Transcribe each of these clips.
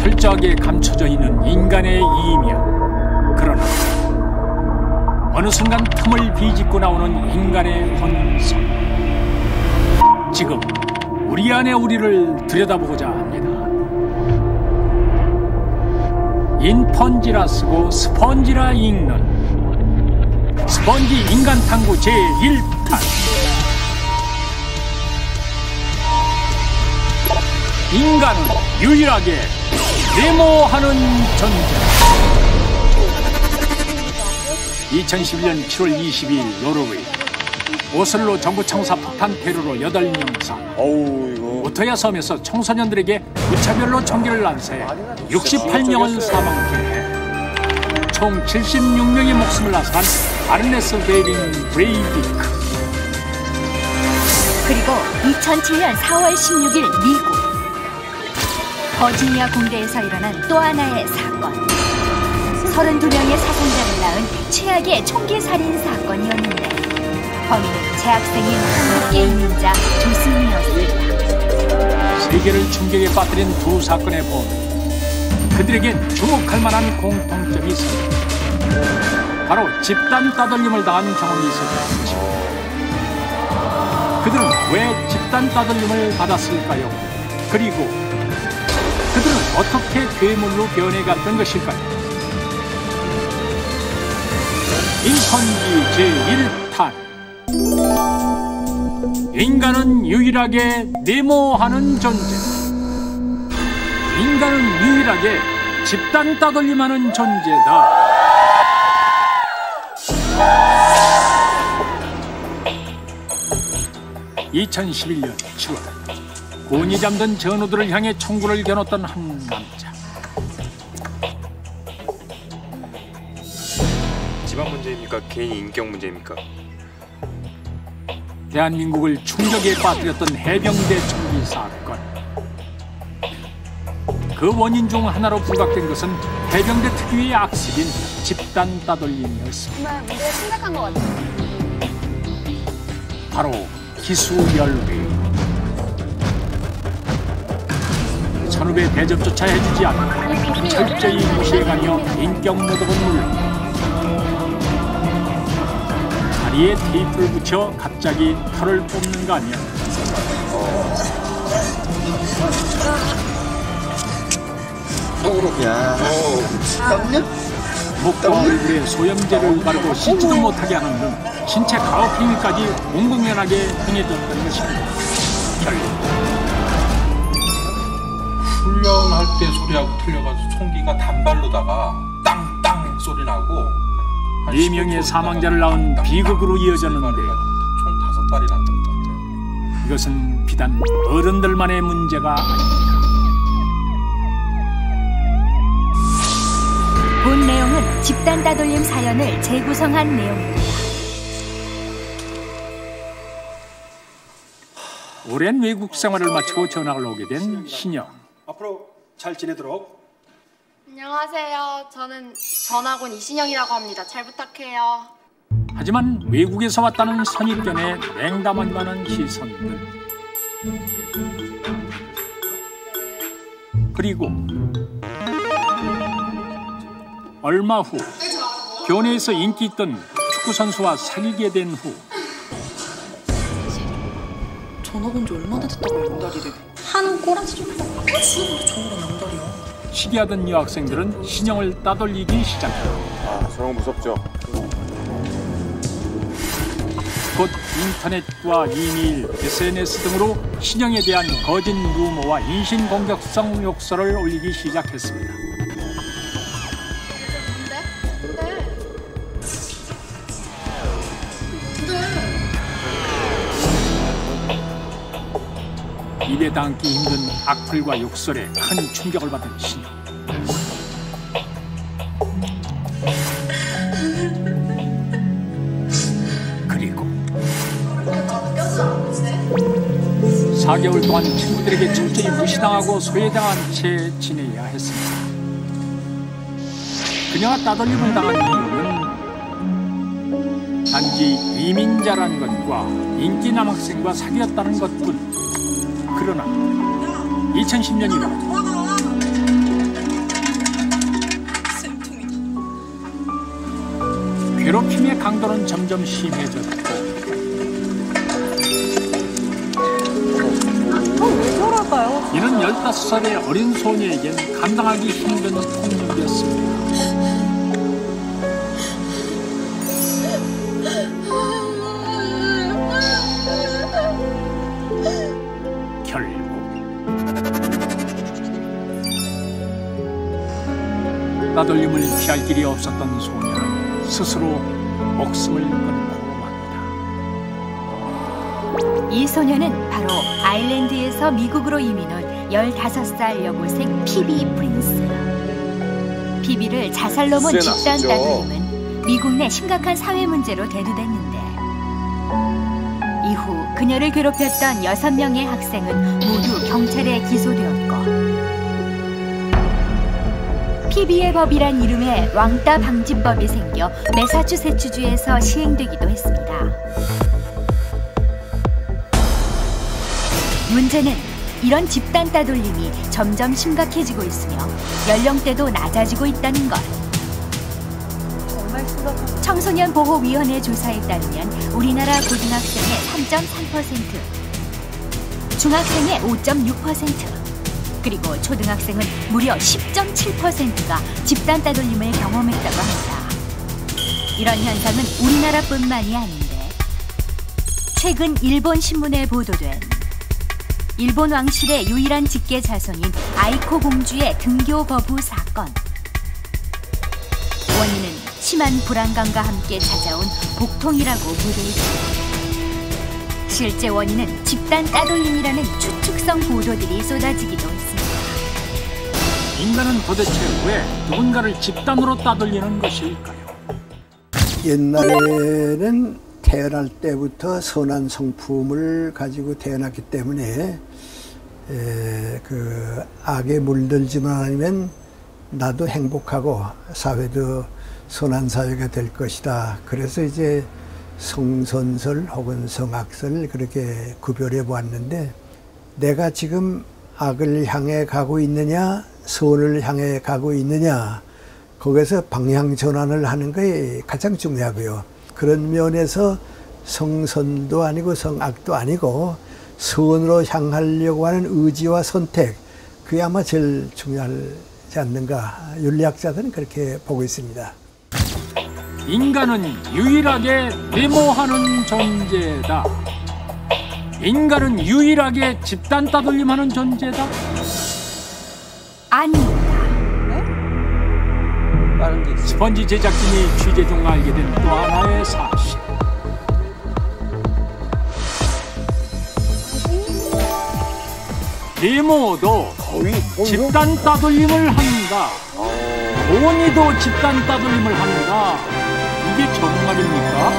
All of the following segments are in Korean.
철저하게 감춰져 있는 인간의 이면. 그러나 어느 순간 틈을 비집고 나오는 인간의 본성. 지금 우리 안에 우리를 들여다보고자 합니다. 인펀지라 쓰고 스펀지라 읽는 스펀지 인간탐구 제1탄. 인간은 유일하게 데모하는 존재. 2011년 7월 22일 노르웨이 오슬로 정부 청사 폭탄 테러로 8명 사망. 우터야 섬에서 청소년들에게 무차별로 총기를 난사해 68명을 사망케 해 총 76명의 목숨을 앗아간 아르네스 베이링 브레이비크. 그리고 2007년 4월 16일 미국 버지니아 군대에서 일어난 또 하나의 사건. 32명의 사상자를 낳은 최악의 총기 살인 사건이었는데 범인은 재학생인 한국계 이민자 조승이었습니다. 세계를 충격에 빠뜨린 두 사건의 범인. 그들에겐 주목할 만한 공통점이 있습니다. 바로 집단 따돌림을 당한 경험이 있었죠. 그들은 왜 집단 따돌림을 받았을까요? 그리고 그들은 어떻게 괴물로 변해갔던 것일까요? 인펀지 제1탄. 인간은 유일하게 데모하는 존재. 인간은 유일하게 집단 따돌림하는 존재다. (2011년 7월) 곤히 잠든 전우들을 향해 총구를 겨눴던 한 남자. 집안 문제입니까? 개인 인격 문제입니까? 대한민국을 충격에 빠뜨렸던 해병대 총기 사건. 그 원인 중 하나로 부각된 것은 해병대 특유의 악습인 집단 따돌림이었습니다. 정말 문제가 심각한 것 같아요. 바로 기수열회. 선후배 대접조차 해주지 않고 철저히 무시해가며 인격 모독은 물론 다리에 테이프를 붙여 갑자기 털을 뽑는 거 아니야. 목과 얼굴에 소염제를 바르고 씻지도 못하게 하는 등 신체 가혹 행위까지 공공연하게 행해졌던 것입니다. 결국 훈련할 때 소리하고 틀려가지고 총기가 단발로다가 땅땅 소리 나고 4명의 사망자를 낳은 비극으로 이어졌는데요. 총 5발이 났던 것 같아요. 이것은 비단 어른들만의 문제가 아닙니다. 본 내용은 집단 따돌림 사연을 재구성한 내용입니다. 오랜 외국 생활을 마치고 전학을 오게 된 신영. 앞으로 잘 지내도록. 안녕하세요. 저는 전학온 이신영이라고 합니다. 잘 부탁해요. 하지만 외국에서 왔다는 선입견에 냉담하는 시선들. 그리고 얼마 후 교내에서 인기 있던 축구선수와 사귀게 된 후 전학 온 지 얼마나 됐다고 양다리를. 한 꼬라지 좀 수업으로 전화가 양다리야. 시기하던 여학생들은 신영을 따돌리기 시작했다. 아, 저런 거 무섭죠. 곧 인터넷과 이메일, SNS 등으로 신영에 대한 거짓 루머와 인신공격성 욕설을 올리기 시작했습니다. 입에 담기 힘든 악플과 욕설에 큰 충격을 받은 신영. 그리고 4개월 동안 친구들에게 철저히 무시당하고 소외당한 채 지내야 했습니다. 그녀가 따돌림을 당한 이유는 단지 이민자란 것과 인기 남학생과 사귀었다는 것뿐. 그러나 2010년 1월 괴롭힘의 강도는 점점 심해졌고 왜 저럴까요? 이는 15살의 어린 소녀에겐 감당하기 힘든 폭력이었습니다. 결국 따돌림을 피할 길이 없었던 소녀는 스스로 목숨을 끊고 맙니다. 이 소녀는 바로 아일랜드에서 미국으로 이민 온 15살 여고생 피비 프린스. 피비를 자살로 본 집단 따돌림은 미국 내 심각한 사회 문제로 대두됐는데 이후 그녀를 괴롭혔던 6명의 학생은 모두 경찰에 기소되었고 피비의 법이란 이름의 왕따 방지법이 생겨 매사추세츠주에서 시행되기도 했습니다. 문제는 이런 집단 따돌림이 점점 심각해지고 있으며 연령대도 낮아지고 있다는 것. 정말 심각한. 청소년보호위원회 조사에 따르면 우리나라 고등학생의 3.3%, 중학생의 5.6%, 그리고 초등학생은 무려 10.7%가 집단 따돌림을 경험했다고 합니다. 이런 현상은 우리나라뿐만이 아닌데 최근 일본 신문에 보도된 일본 왕실의 유일한 직계 자손인 아이코 공주의 등교 거부 사건. 원인은 심한 불안감과 함께 찾아온 복통이라고 보도했습니다. 실제 원인은 집단 따돌림이라는 추측성 보도들이 쏟아지기도 했습니다. 인간은 도대체 왜 누군가를 집단으로 따돌리는 것일까요? 옛날에는 태어날 때부터 선한 성품을 가지고 태어났기 때문에 그 악에 물들지만 않으면 나도 행복하고 사회도 선한 사회가 될 것이다. 그래서 이제 성선설 혹은 성악설 그렇게 구별해 보았는데 내가 지금 악을 향해 가고 있느냐 선을 향해 가고 있느냐 거기서 방향 전환을 하는 게 가장 중요하고요. 그런 면에서 성선도 아니고 성악도 아니고 선으로 향하려고 하는 의지와 선택 그게 아마 제일 중요하지 않는가 윤리학자들은 그렇게 보고 있습니다. 인간은 유일하게 데모하는 존재다. 인간은 유일하게 집단 따돌림하는 존재다. 아닙니다. 스펀지 제작진이 취재 중 알게 된 또 하나의 사실. 데모도 집단 따돌림을 한다. 고니도 집단 따돌림을 한다. 이게 정말입니까?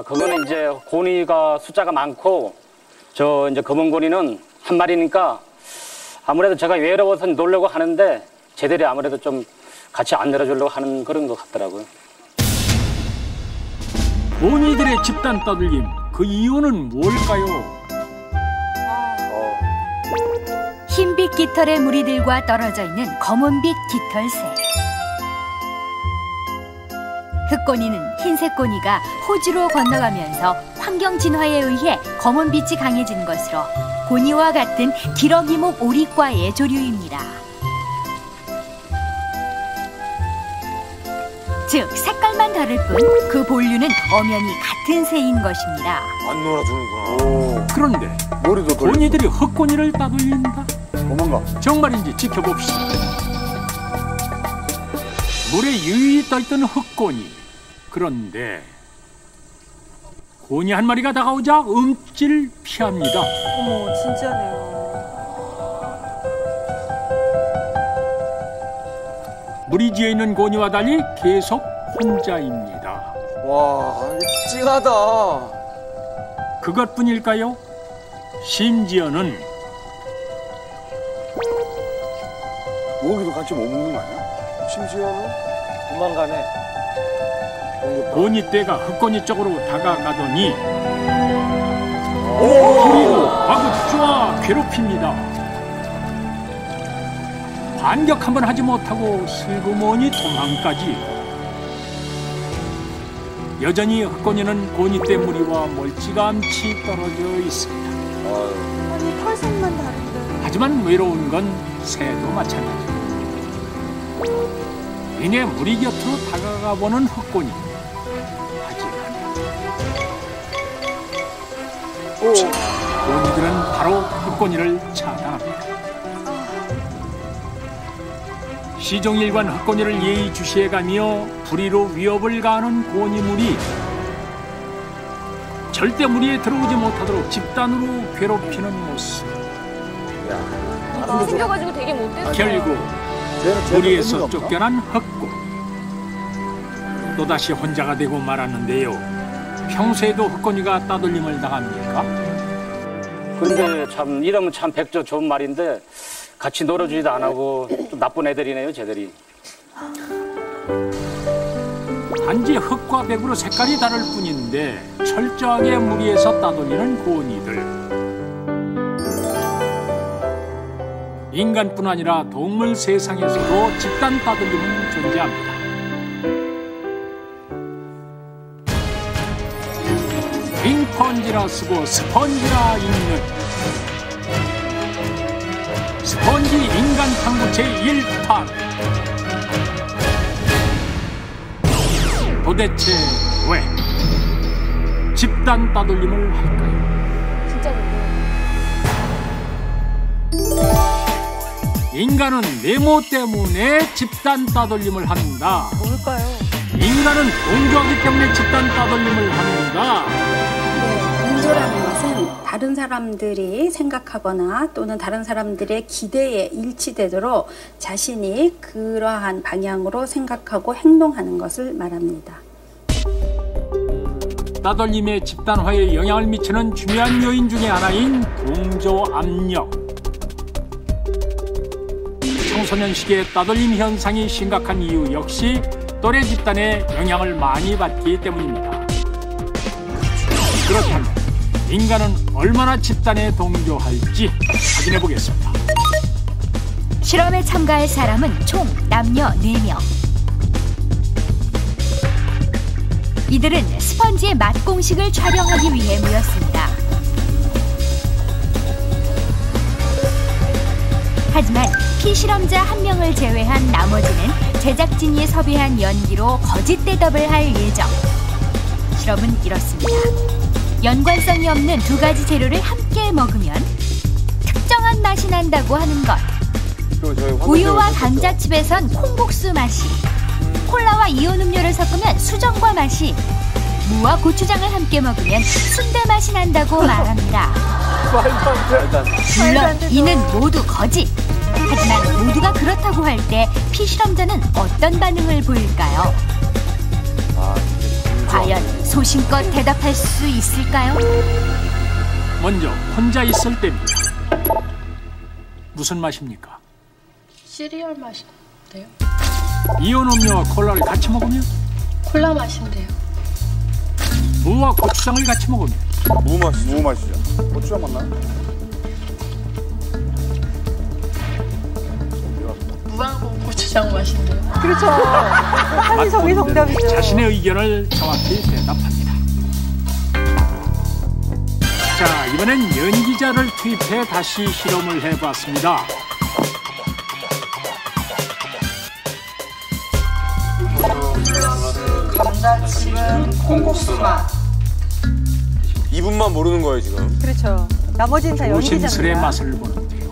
그거는 이제 고니가 숫자가 많고 저 이제 검은 고니는 한 마리니까 아무래도 제가 외로워서 놀려고 하는데 쟤들이 아무래도 좀 같이 안 내려주려고 하는 그런 것 같더라고요. 고니들의 집단 따돌림 그 이유는 뭘까요? 흰빛 깃털의 무리들과 떨어져 있는 검은빛 깃털새. 흑고니는 흰색 고니가 호주로 건너가면서 환경 진화에 의해 검은빛이 강해진 것으로 고니와 같은 기러기목 오리과의 조류입니다. 즉 색깔만 다를 뿐 그 본류는 엄연히 같은 새인 것입니다. 안 놀아주는구나. 그런데 머리도 고니들이 흑고니를 따돌린다? 도망가. 정말인지 지켜봅시다. 물에 유유히 떠있던 흑고니. 그런데 고니 한 마리가 다가오자 움찔 피합니다. 어머, 진짜네요. 물이 지어 있는 고니와 달리 계속 혼자입니다. 와, 이게 찡하다. 그것뿐일까요? 심지어는 모기도 같이 못 먹는 거 아니야? 심지어는 도망가네. 고니 떼가 흑고니 쪽으로 다가가더니 그리고 마구 쪼아 괴롭힙니다. 반격 한번 하지 못하고 슬그머니 도망까지. 여전히 흑고니는 고니대 무리와 멀찌감치 떨어져 있습니다. 아니 털색만 다른데. 하지만 외로운 건 새도 마찬가지. 이내 무리 곁으로 다가가 보는 흑고니. 하지만 고니들은 바로 흑고니를 차단합니다. 시종일관 흑고니를 예의주시해가며 불의로 위협을 가하는 고니 무리. 절대 무리에 들어오지 못하도록 집단으로 괴롭히는 모습. 생겨가지고 되게 못됐어요. 결국 무리에서 쫓겨난 흑고. 또다시 혼자가 되고 말았는데요. 평소에도 흑고니가 따돌림을 당합니까? 근데 참 이러면 참 백조 좋은 말인데 같이 놀아주지도 안 하고 좀 나쁜 애들이네요, 쟤들이. 단지 흑과 백으로 색깔이 다를 뿐인데 철저하게 무리에서 따돌리는 고니들. 인간뿐 아니라 동물 세상에서도 집단 따돌림은 존재합니다. 빙펀지라 쓰고 스펀지라 읽는 스펀지 인간 탐구 제1탄. 도대체 왜 집단 따돌림을 할까요? 진짜 인간은 메모 때문에 집단 따돌림을 한다. 뭘까요? 인간은 동조하기 때문에 집단 따돌림을 한다. 네, 동조라는 것은 다른 사람들이 생각하거나 또는 다른 사람들의 기대에 일치되도록 자신이 그러한 방향으로 생각하고 행동하는 것을 말합니다. 따돌림의 집단화에 영향을 미치는 중요한 요인 중에 하나인 동조 압력. 청소년 시기에 따돌림 현상이 심각한 이유 역시 또래 집단의 영향을 많이 받기 때문입니다. 그렇다면 인간은 얼마나 집단에 동조할지 확인해 보겠습니다. 실험에 참가할 사람은 총 남녀 4명. 이들은 스펀지의 맛 공식을 촬영하기 위해 모였습니다. 하지만 피실험자 1명을 제외한 나머지는 제작진이 섭외한 연기로 거짓 대답을 할 예정. 실험은 이렇습니다. 연관성이 없는 2가지 재료를 함께 먹으면 특정한 맛이 난다고 하는 것. 우유와 감자칩에선 콩국수 맛이, 콜라와 이온 음료를 섞으면 수정과 맛이, 무와 고추장을 함께 먹으면 순대 맛이 난다고 말합니다. 물론 이는 모두 거짓. 하지만 모두가 그렇다고 할 때 피실험자는 어떤 반응을 보일까요? 과연 소신껏 대답할 수 있을까요? 먼저 혼자 있을 때입니다. 무슨 맛입니까? 시리얼 맛인데요? 이온 음료와 콜라를 같이 먹으면? 콜라 맛인데요? 무와 고추장을 같이 먹으면? 무 맛이죠. 고추장 맞나요? 무하고 고추장 맛인데요? 그렇죠. 사실 저게 정답이죠. 자신의 의견을 정확히 대답합니다. 자, 이번엔 연기자를 투입해 다시 실험을 해봤습니다. 감자칩은 콩국수 맛. 이분만 모르는 거예요 지금. 그렇죠. 나머지는 다 조심스레 연기자입니다. 맛을 보는데요.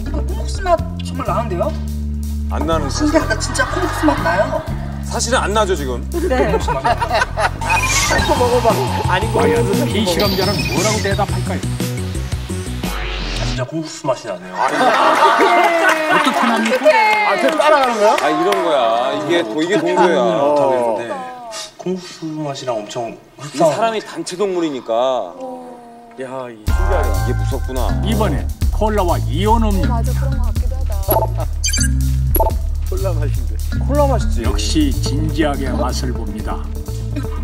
이거 콩국수 맛 정말 나는데요? 안 나는. 신기하다. 진짜 콩국수 맛 나요. 사실은 안 나죠 지금. 네. 과연 피실험자는 뭐라고 대답할까요? 진짜 콩국수 맛이 나네요. 어떻게 합니까? 따라가는 거야? 아 이런 거야. 이게 동조야. 콩국수 맛이랑 엄청 이 사람이 단체 동물이니까. 야, 신기하다. 이게 무섭구나. 이번엔 콜라와 이온 음료. 맞아, 그런 것 같기도 하다. 콜라 맛인데. 콜라 맛이지. 역시 진지하게 맛을 봅니다.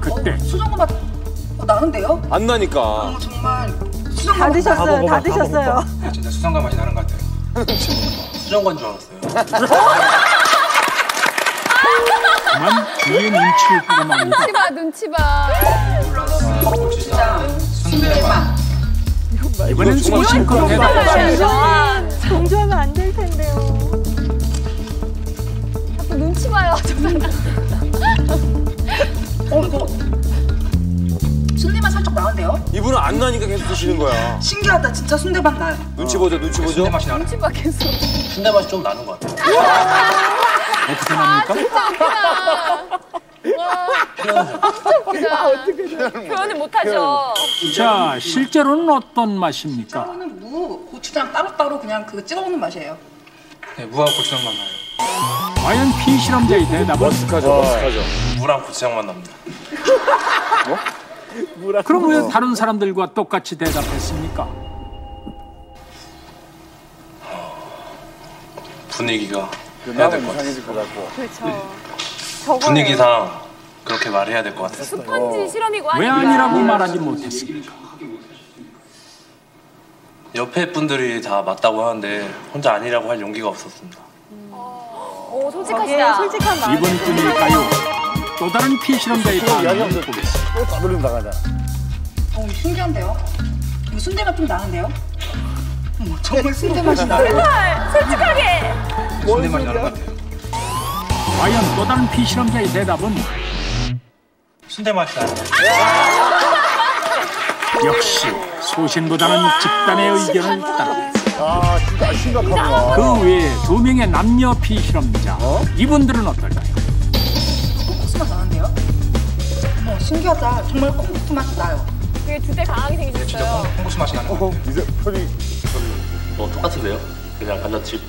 그때 수정과 맛 나는데요? 안 나니까. 정말 다 드셨어요. 다 드셨어요. 진짜 수상과 맛이 나는 것 같아요. 수정관 줄 알았어요. 하지만 그의 눈치를 보고 맙니다. 눈치 봐, 눈치 봐. 고추장, 순대맛. 이번엔 소신껏 대답하십니다. 동조하면 안 될 텐데요. 자꾸 눈치 봐요, 저 사람. 이거 순대맛 살짝 나는데요? 이분은 안 나니까 계속 드시는 거야. 신기하다. 진짜 순대맛 나요. 눈치 보죠, 눈치 보죠. 순대 맛이 나는. 눈치 봐, 계속. 순대 맛이 좀 나는 것 같아요. 어떻게 납니까? 표현을 못하죠. 자, 실제로는 어떤 맛입니까? 저는 무, 고추장 따로따로 그냥 그거 찍어 먹는 맛이에요. 네, 무하고 고추장만 나요. 과연 피실험자의 대답은? 머쓱하죠. 무랑 고추장만 납니다. 그럼 왜 다른 사람들과 똑같이 대답했습니까? 분위기가 해야 나만 될 것 같아요. 이상해질 것 같고. 그렇죠. 분위기상 그렇게 말해야 될 것 같아요. 스펀지 실험이고 왜 하니까. 아니라고 말하지 못했습니까? 옆에 분들이 다 맞다고 하는데 혼자 아니라고 할 용기가 없었습니다. 오, 솔직하시다. 솔직한 마음. 이번뿐일까요? 또 다른 피실험자의 반응을 보겠습니다. 또 따돌림 나가자. 신기한데요? 이거 순대가 좀 나는데요? 정말 순대 맛이 나요. 솔직하게. 순대 맛이 나는 것 같아요. 과연 또 다른 피실험자의 대답은? 순대 맛이 나는 것 역시 소신보다는 집단의 의견을 따릅니다. 아, 진짜 심각하구나. 그 외에 2명의 남녀 피실험자. 이분들은 어떨까요? 콩국수 맛 나는데요? 신기하다. 정말 콩국수 맛이 나요. 되게 주제 강하게 생기셨어요. 콩국수 맛이 나는 것 같아요. 이제 편이. 똑같은데요? 그냥 감자칩.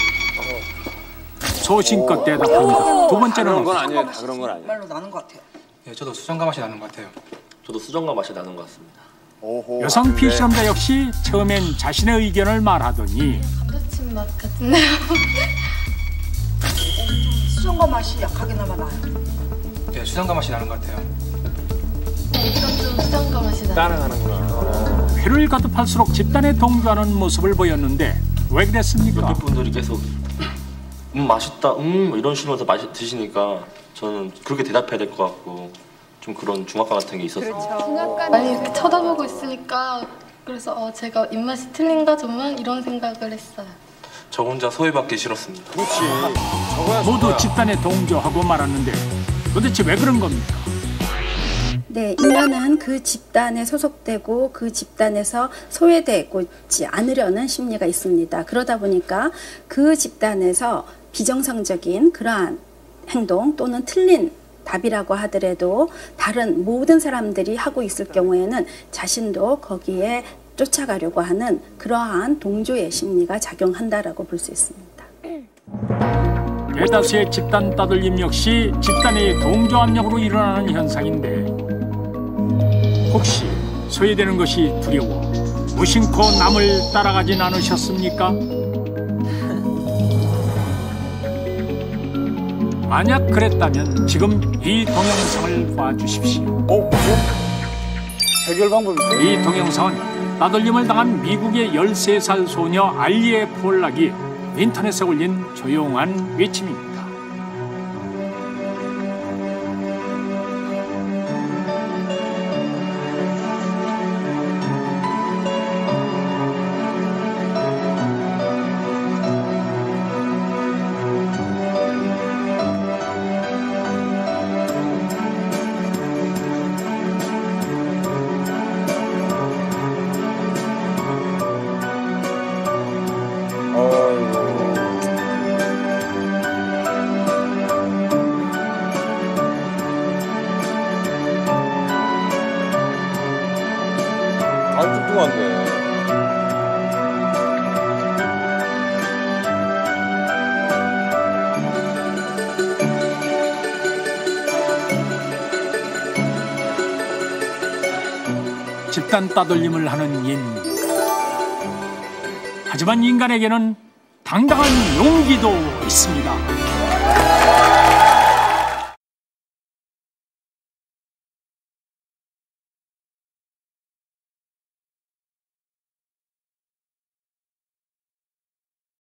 소신껏 대답합니다. 두 번째는 그런 건 어떻습니까? 아니에요. 다 그런 건 아니에요. 정말로 나는 것 같아요. 네, 저도 수정과 맛이 나는 것 같아요. 저도 수정과 맛이 나는 것 같습니다. 오호. 여성 피실험자 역시 처음엔 자신의 의견을 말하더니 감자칩 맛 같은데요? 수정과 맛이 약하게나마 나요. 네, 수정과 맛이 나는 것 같아요. 이건 좀 수정과 맛이 나요. 따라가는구나. 회를 거듭할수록 집단에 동조하는 모습을 보였는데 왜 그랬습니까? 옆에 분들이 계속 맛있다, 뭐 이런 식으로 드시니까 저는 그렇게 대답해야 될 것 같고 좀 그런 중압감 같은 게 있었어요. 중압감이 많이 이렇게 쳐다보고 있으니까 그래서 제가 입맛이 틀린가 정말 이런 생각을 했어요. 저 혼자 소외받기 싫었습니다. 그렇지. 저거야, 모두 저거야. 집단에 동조하고 말았는데 도대체 왜 그런 겁니까? 네, 인간은 그 집단에 소속되고 그 집단에서 소외되고 있지 않으려는 심리가 있습니다. 그러다 보니까 그 집단에서 비정상적인 그러한 행동 또는 틀린 답이라고 하더라도 다른 모든 사람들이 하고 있을 경우에는 자신도 거기에 쫓아가려고 하는 그러한 동조의 심리가 작용한다라고 볼 수 있습니다. 대다수의 집단 따돌림 역시 집단의 동조 압력으로 일어나는 현상인데 혹시 소외되는 것이 두려워 무심코 남을 따라가진 않으셨습니까? 만약 그랬다면 지금 이 동영상을 봐주십시오. 무슨 해결 방법이 있어요? 이 동영상은 따돌림을 당한 미국의 13살 소녀 알리의 폴락이 인터넷에 올린 조용한 외침입니다. 뚱뚱한데. 집단 따돌림을 하는 인간. 하지만 인간에게는 당당한 용기도 있습니다.